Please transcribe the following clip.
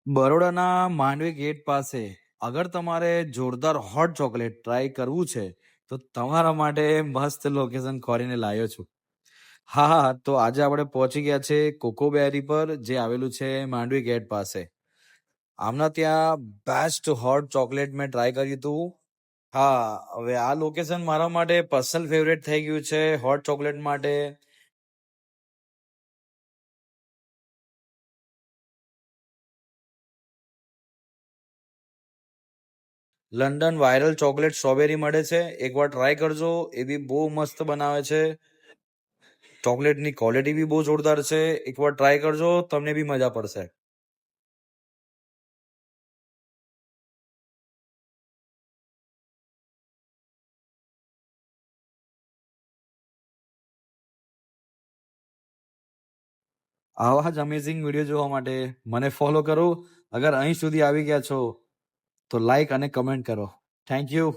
બરોડાના Mandvi gate પાસે અગર તમારે જોરદાર હોટ ચોકલેટ ટ્રાય કરવું છે તો તમારા માટે મસ્ત લોકેશન ખોરીને લાવ્યો છું. હા હા, તો આજે આપણે પહોંચી ગયા છે કોકોબેરી પર, જે આવેલું છે માંડવી ગેટ પાસે. આમના ત્યાં બેસ્ટ હોટ ચોકલેટ મેં ટ્રાય કર્યું હતું. હા, હવે આ લોકેશન મારા માટે પર્સનલ ફેવરેટ થઈ ગયું છે હોટ ચોકલેટ માટે. લંડન વાયરલ ચોકલેટ સ્ટ્રોબેરી મળે છે, એકવાર ટ્રાય કરજો. એ બી બહુ મસ્ત બનાવે છે. ચોકલેટની ક્વોલિટી બી બહુ જોરદાર છે. એકવાર ટ્રાય કરજો, તમને બી મજા પડશે. આવા જ અમેઝિંગ વિડીયો જોવા માટે મને ફોલો કરો. અગર અહીં સુધી આવી ગયા છો તો લાઈક અને કમેન્ટ કરો. Thank you.